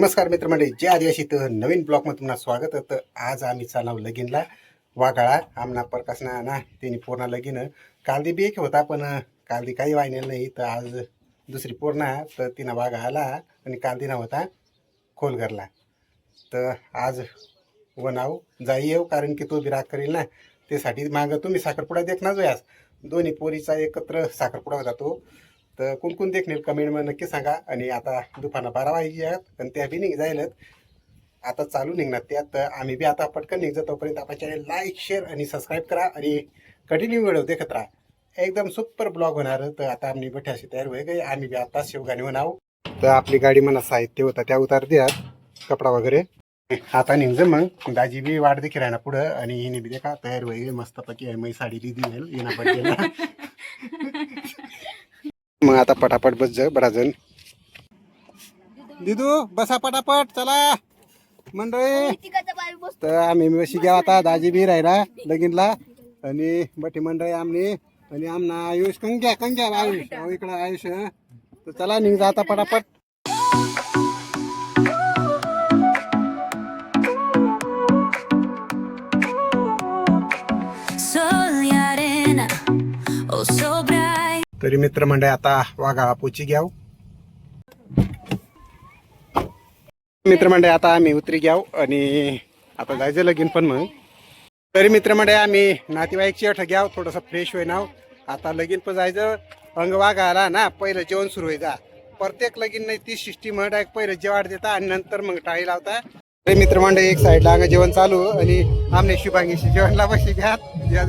नमस्कार मित्रमंडळी, जय आदिवासी. तर नवीन ब्लॉगमध्ये तुम्हाला स्वागत आहे. तर आज आम्ही चाललो लगीनला वागाळा. आमना प्रकाशना ना त्यांनी पूर्ण लगीन कालदी बी एक होता, पण कालदी काही वाहिनेलं नाही. तर आज दुसरी पूर्ण तर तिनं वागा आला आणि कालदी ना होता खोलगरला. तर आज वनाव जाई येऊ, कारण की तो बी राग करेल ना, त्यासाठी मागं तुम्ही साखरपुडा देखणार जो आज दोन्ही पोरीचा एकत्र साखरपुडा होता तो. तर कोण कोण देखणे कमेंटमध्ये नक्की सांगा. आणि आता दुपारनं 12 वाजले आहेत आणि त्या बी निघ जायलात आता चालू निघणार त्यात. तर आम्ही बी आता पटकन निघतो. तोपर्यंत आपल्या चॅनल लाईक शेअर आणि सबस्क्राईब करा आणि कंटिन्यू व्हिडिओ देखत राहा. एकदम सुपर ब्लॉग होणार. तर आता आम्ही बठ्याशी तयार होय गए. आम्ही बी आता शेवगाणी म्हणाव. तर आपली गाडी म्हणा साहित्य होता त्या उतार द्यात कपडा वगैरे. आता निघ मग दाजी बी वाट देखील राहणार पुढं. आणि हिने बी देखा तयार होय मस्तपैकी आहे. मी साडी दिली येणार पडलेला. मग आता पटापट बस जा बराजन. दिदू बसा पटापट चला मंडळी. तर आम्ही बशी घ्या आता. दाजी बी राहिला लगीनला आणि बटी मंडळी आमनी आणि आमना आयुष कंग्या आयुष इकडं आयुष. तर चला निघ जा आता पटापट. तरी मित्र मंडळी आता वाघा पोची घ्याव. मित्रमंडळी आता आम्ही उतरी घ्याव आणि आता जायचं लगीन. पण मग तरी मित्रमंडळी आम्ही नातेवाईकची अठ घ्याव थोडंसं फ्रेश होई नाव. आता लगीन पण जायचं. अंग वाघाला ना पहिलं जेवण सुरू व्हायचा. प्रत्येक लगीन नाही ती सिस्टीम पहिलं जेवाड देता आणि नंतर मग टाळी लावता. तरी मित्रमंडळी एक साईडला अंग जेवण चालू आणि आमने शुभांगीशी जेवणला बशी घ्या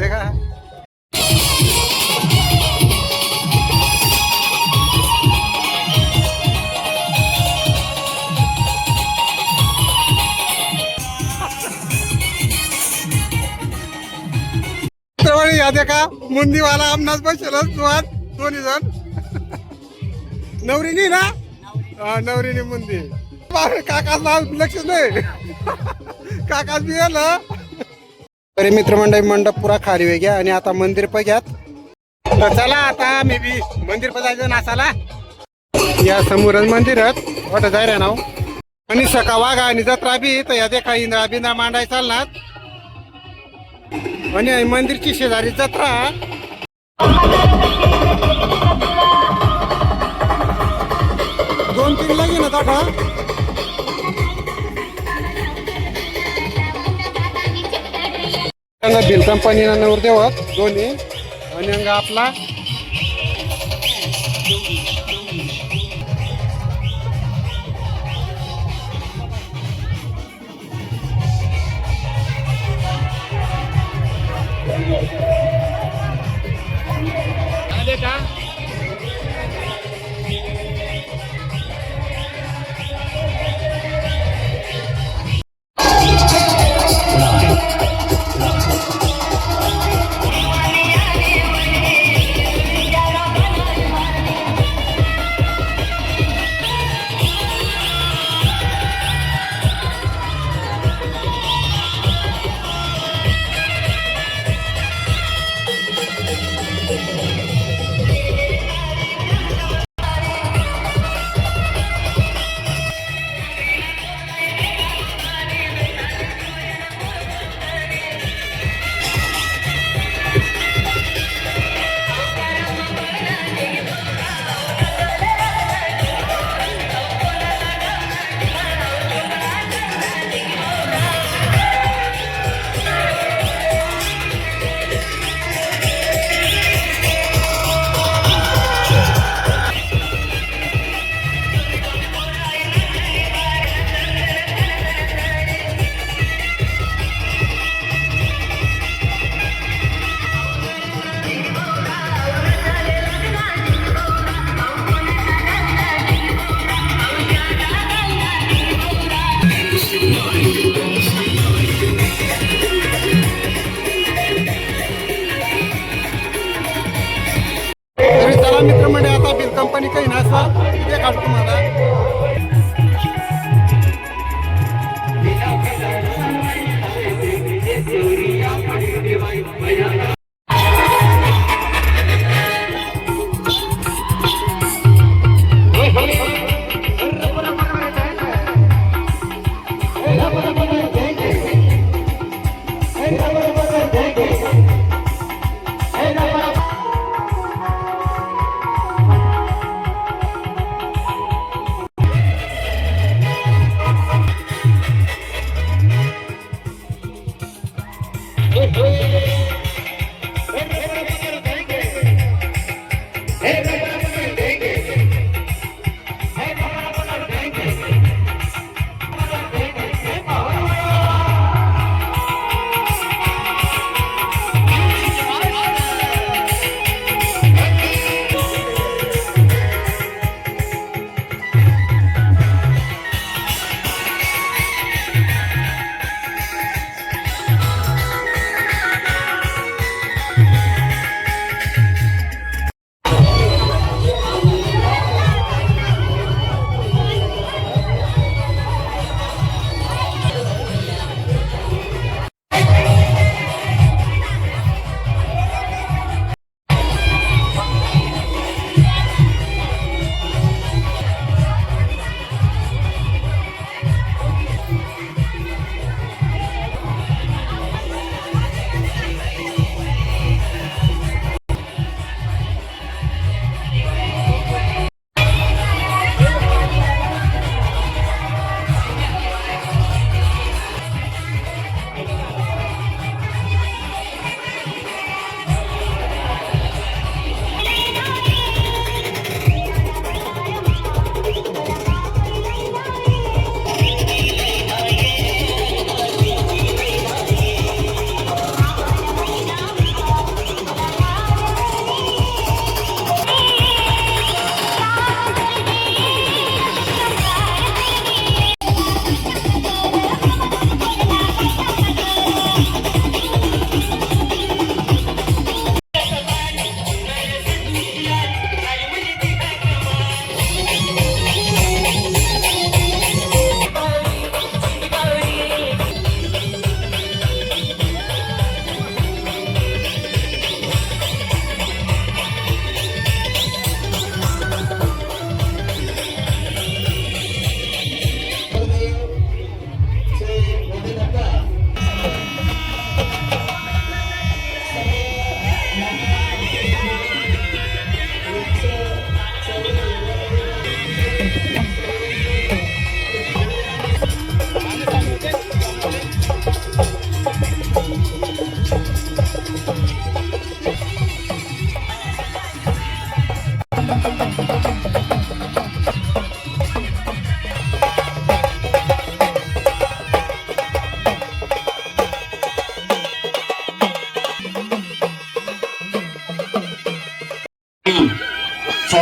का. याद का मुंदीवाला आमनाच बसेल दोन्ही जण. नवरीनी ना नवरीनी मुंदी. काकाच लक्ष नाही काकाच बी आलं. तरी मित्रमंडळी मंडप पुरा खाली वे घ्या आणि आता मंदिर पण घ्यात. तर चला आता मी बी मंदिर पण जायचं नासाला. या समोरच मंदिरात वाटत जाय नाव. आणि सका वाघा आणि जत्रा बी तर या देखा इंद्रा बिंद्रा मांडाय चालणार. आणि मंदिरची शेजारी जत्रा. दोन तीन लगीन आता बिल कंपनी नवर देवत दोन्ही आणि आपला का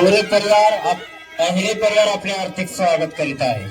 अहिरे परिवार आपले आर्थिक स्वागत करीत आहे.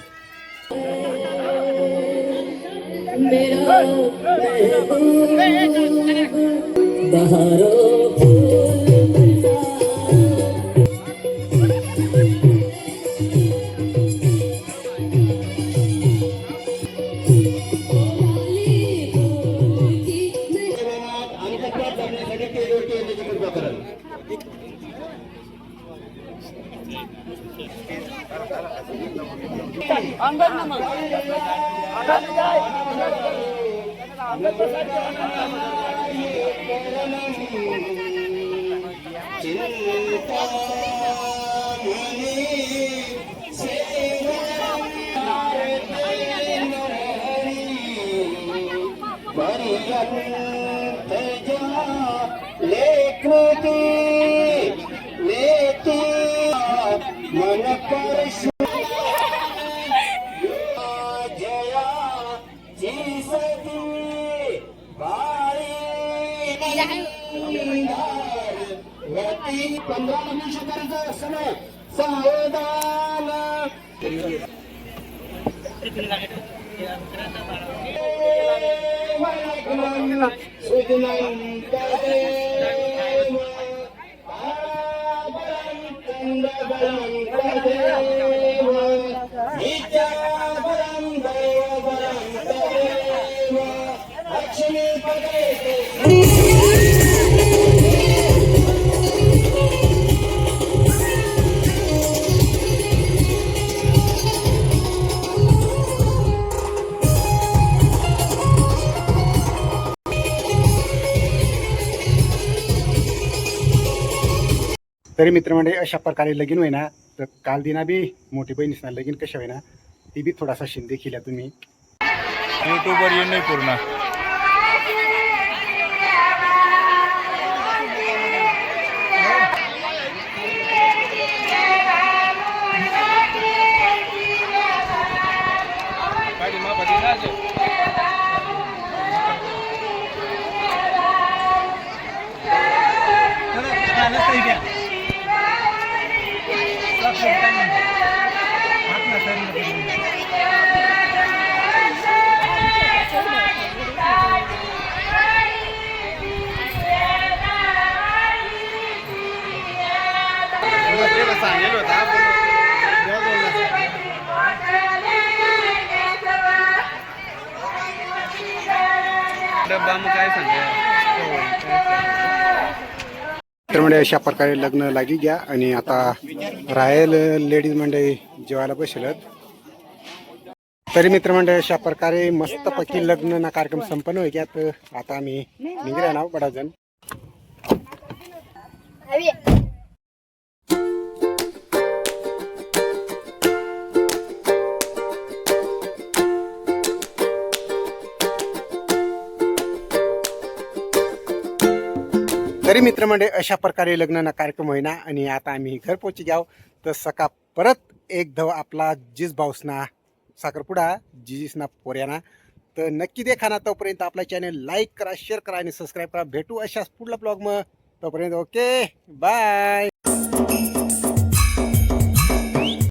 तरी मित्रमंडळी अशा प्रकारे लगीन होईना तर काल दिना बी मोठी बहिणीसना लगीन कशा होईना ती बी थोडासा शिंदे केल्या तुम्ही यूट्यूबवर येऊन नाही पूर्ण तर म्हणजे अशा प्रकारे लग्न लागी घ्या आणि आता रायल लेडीज मंडळी जेवायला बसलेत. तरी मित्रमंडळी अशा प्रकारे मस्तपैकी लग्न ना कार्यक्रम संपन्न होई घ्या. तर आता आम्ही निघाला ना बडा जण. तरी मित्रमंडळी अशा प्रकारे लग्न कार्यक्रम होईना आणि आता आम्ही घर पोहोची घ्याव. तर सका परत एक धव आपला जिस भाऊसना साखरपुडा जिजीसना पोऱ्याना. तर नक्की देखा ना. तोपर्यंत आपला चॅनल लाईक करा, शेअर करा आणि सबस्क्राईब करा. भेटू अशाच पुढला ब्लॉग मग. तोपर्यंत ओके बाय.